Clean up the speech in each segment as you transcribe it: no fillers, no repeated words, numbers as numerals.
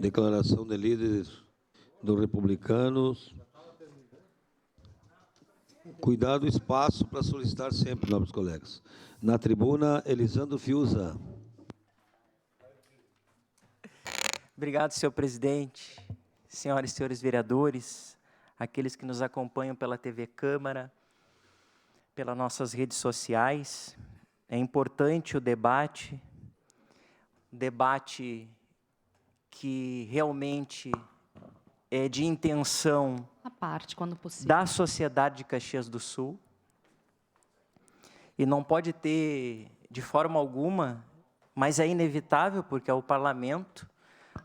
Declaração de líderes dos republicanos. Cuidado, espaço para solicitar sempre, nobres colegas. Na tribuna, Elisandro Fiuza. Obrigado, senhor presidente, senhoras e senhores vereadores, aqueles que nos acompanham pela TV Câmara, pelas nossas redes sociais. É importante o debate que realmente é de intenção à parte, quando possível, da sociedade de Caxias do Sul, e não pode ter de forma alguma, mas é inevitável porque é o parlamento,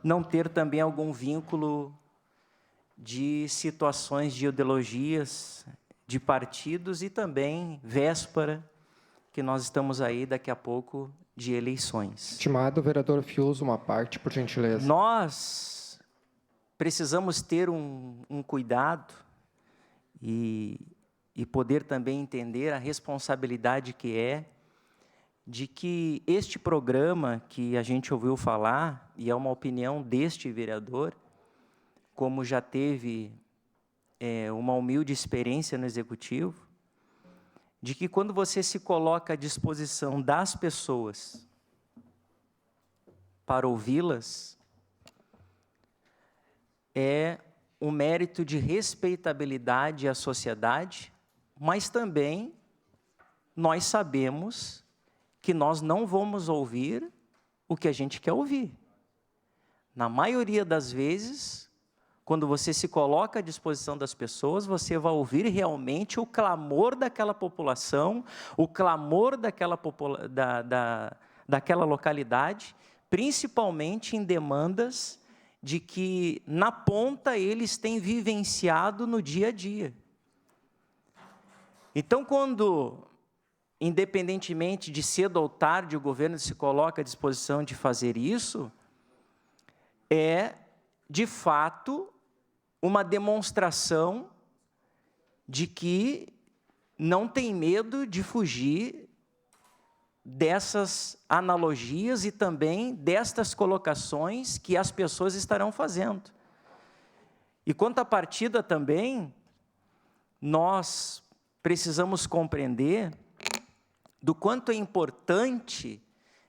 não ter também algum vínculo de situações de ideologias, de partidos e também véspera, que nós estamos aí daqui a pouco de eleições. Estimado vereador Fiuza, uma parte, por gentileza. Nós precisamos ter um cuidado e poder também entender a responsabilidade que é de que este programa que a gente ouviu falar, e é uma opinião deste vereador, como já teve uma humilde experiência no Executivo, de que quando você se coloca à disposição das pessoas para ouvi-las, é um mérito de respeitabilidade à sociedade, mas também nós sabemos que nós não vamos ouvir o que a gente quer ouvir. Na maioria das vezes, quando você se coloca à disposição das pessoas, você vai ouvir realmente o clamor daquela população, o clamor daquela localidade, principalmente em demandas de que, na ponta, eles têm vivenciado no dia a dia. Então, quando, independentemente de cedo ou tarde, o governo se coloca à disposição de fazer isso, é, de fato, uma demonstração de que não tem medo de fugir dessas analogias e também destas colocações que as pessoas estarão fazendo. E quanto à partida também, nós precisamos compreender do quanto é importante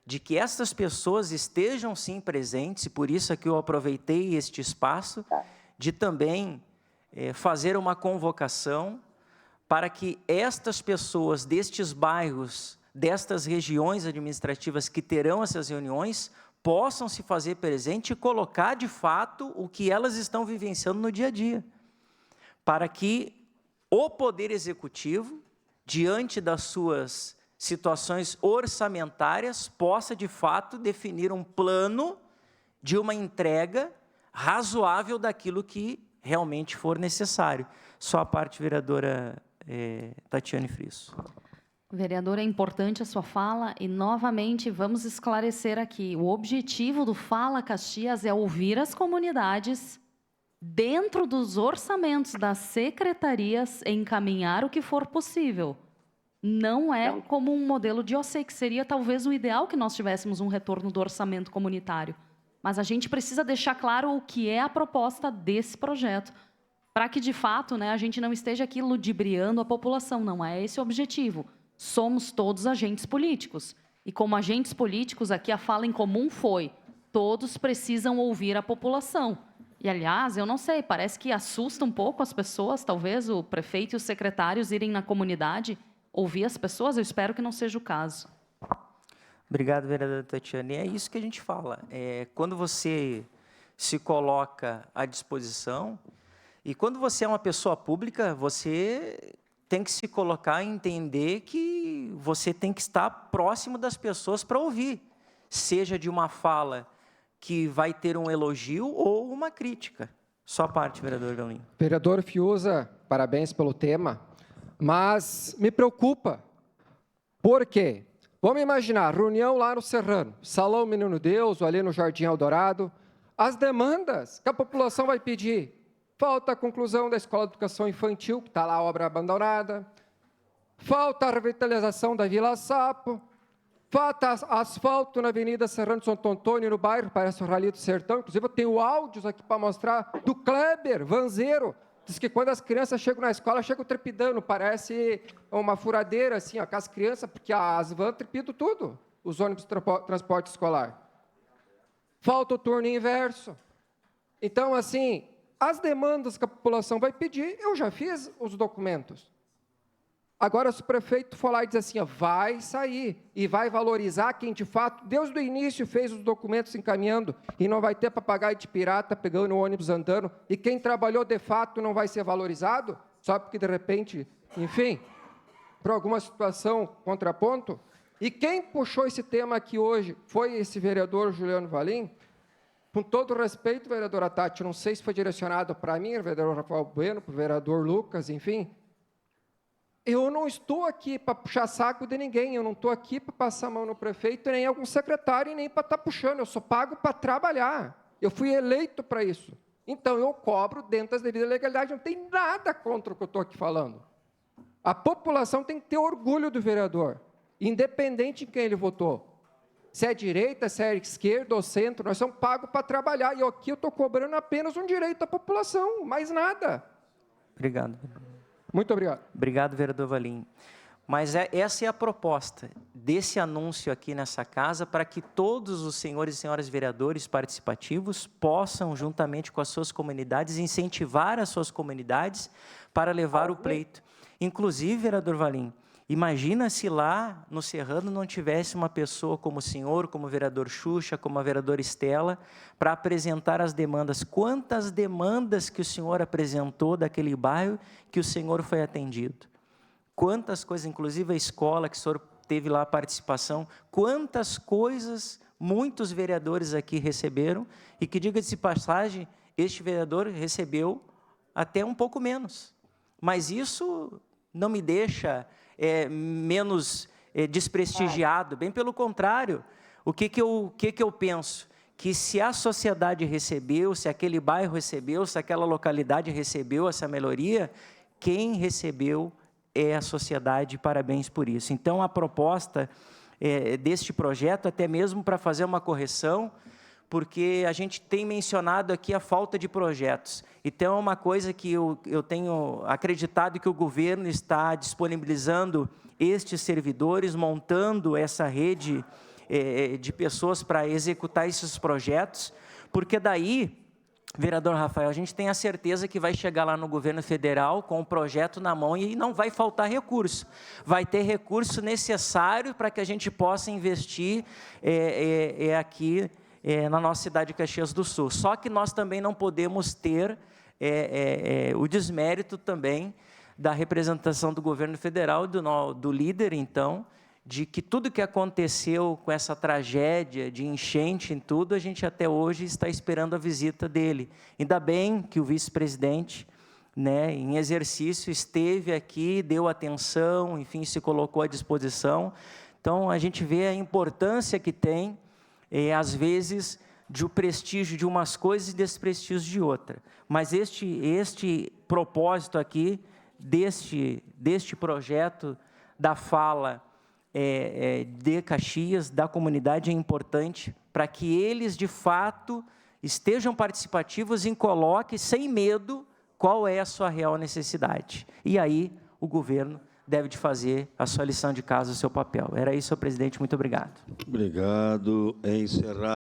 de que essas pessoas estejam sim presentes, e por isso é que eu aproveitei este espaço de também fazer uma convocação para que estas pessoas destes bairros, destas regiões administrativas que terão essas reuniões, possam se fazer presente e colocar de fato o que elas estão vivenciando no dia a dia, para que o Poder Executivo, diante das suas situações orçamentárias, possa de fato definir um plano de uma entrega razoável daquilo que realmente for necessário. Só a parte, vereadora Tatiane Frisso. Vereadora, é importante a sua fala e, novamente, vamos esclarecer aqui. O objetivo do Fala Caxias é ouvir as comunidades dentro dos orçamentos das secretarias e encaminhar o que for possível. Não é como um modelo de OC, que seria talvez o ideal que nós tivéssemos um retorno do orçamento comunitário. Mas a gente precisa deixar claro o que é a proposta desse projeto, para que, de fato, a gente não esteja aqui ludibriando a população. Não é esse o objetivo. Somos todos agentes políticos. E como agentes políticos, aqui a fala em comum foi: todos precisam ouvir a população. E, aliás, eu não sei, parece que assusta um pouco as pessoas, talvez o prefeito e os secretários irem na comunidade ouvir as pessoas. Eu espero que não seja o caso. Obrigado, vereadora Tatiane. É isso que a gente fala. Quando você se coloca à disposição, e quando você é uma pessoa pública, você tem que se colocar e entender que você tem que estar próximo das pessoas para ouvir, seja de uma fala que vai ter um elogio ou uma crítica. Só a parte, vereador Gaulinho. Vereador Fiuza, parabéns pelo tema, mas me preocupa. Por quê? Vamos imaginar, reunião lá no Serrano, Salão Menino Deus, ou ali no Jardim Eldorado, as demandas que a população vai pedir. Falta a conclusão da Escola de Educação Infantil, que está lá a obra abandonada. Falta a revitalização da Vila Sapo. falta asfalto na Avenida Serrano Santo Antônio, no bairro, parece o Rally do Sertão. Inclusive, eu tenho áudios aqui para mostrar do Kleber Vanzeiro. Diz que quando as crianças chegam na escola, chegam trepidando, parece uma furadeira, assim, ó, com as crianças, porque as vans trepidam tudo, os ônibus de transporte escolar. Falta o turno inverso. Então, assim, as demandas que a população vai pedir, eu já fiz os documentos. Agora, se o prefeito for lá e dizer assim, ó, vai sair e vai valorizar quem, de fato, desde o início fez os documentos encaminhando e não vai ter papagaio de pirata pegando o ônibus andando, e quem trabalhou de fato não vai ser valorizado, só porque, de repente, enfim, por alguma situação, contraponto. E quem puxou esse tema aqui hoje foi esse vereador Juliano Valim. Com todo respeito, vereadora Tati, não sei se foi direcionado para mim, o vereador Rafael Bueno, para o vereador Lucas, enfim. Eu não estou aqui para puxar saco de ninguém, eu não estou aqui para passar a mão no prefeito, nem algum secretário, nem para estar puxando, eu sou pago para trabalhar. Eu fui eleito para isso. Então, eu cobro dentro das devidas legalidades, não tem nada contra o que eu estou aqui falando. A população tem que ter orgulho do vereador, independente de quem ele votou. Se é direita, se é esquerda ou centro, nós somos pagos para trabalhar. E aqui eu estou cobrando apenas um direito da população, mais nada. Obrigado. Muito obrigado. Obrigado, vereador Valim. Mas essa é a proposta desse anúncio aqui nessa casa, para que todos os senhores e senhoras vereadores participativos possam, juntamente com as suas comunidades, incentivar as suas comunidades para levar o pleito. Inclusive, vereador Valim, imagina se lá no Serrano não tivesse uma pessoa como o senhor, como o vereador Xuxa, como a vereadora Estela, para apresentar as demandas. Quantas demandas que o senhor apresentou daquele bairro que o senhor foi atendido? Quantas coisas, inclusive a escola que o senhor teve lá a participação, quantas coisas muitos vereadores aqui receberam, e que, diga-se de passagem, este vereador recebeu até um pouco menos. Mas isso não me deixa menos desprestigiado, bem pelo contrário. O que eu penso? Que se a sociedade recebeu, se aquele bairro recebeu, se aquela localidade recebeu essa melhoria, quem recebeu é a sociedade, parabéns por isso. Então, a proposta deste projeto, até mesmo para fazer uma correção, porque a gente tem mencionado aqui a falta de projetos. Então, é uma coisa que eu tenho acreditado que o governo está disponibilizando estes servidores, montando essa rede de pessoas para executar esses projetos, porque daí, vereador Rafael, a gente tem a certeza que vai chegar lá no governo federal com o projeto na mão e não vai faltar recurso. Vai ter recurso necessário para que a gente possa investir aqui na nossa cidade de Caxias do Sul. Só que nós também não podemos ter o desmérito também da representação do governo federal, do líder, então, de que tudo que aconteceu com essa tragédia de enchente em tudo, a gente até hoje está esperando a visita dele. Ainda bem que o vice-presidente, né, em exercício, esteve aqui, deu atenção, enfim, se colocou à disposição. Então, a gente vê a importância que tem, às vezes, de o prestígio de umas coisas e desprestígio de outra. Mas este propósito aqui, deste projeto da fala de Caxias, da comunidade, é importante para que eles, de fato, estejam participativos e coloquem, sem medo, qual é a sua real necessidade. E aí, o governo deve de fazer a sua lição de casa, o seu papel. Era isso, senhor presidente. Muito obrigado. Obrigado. Encerrar.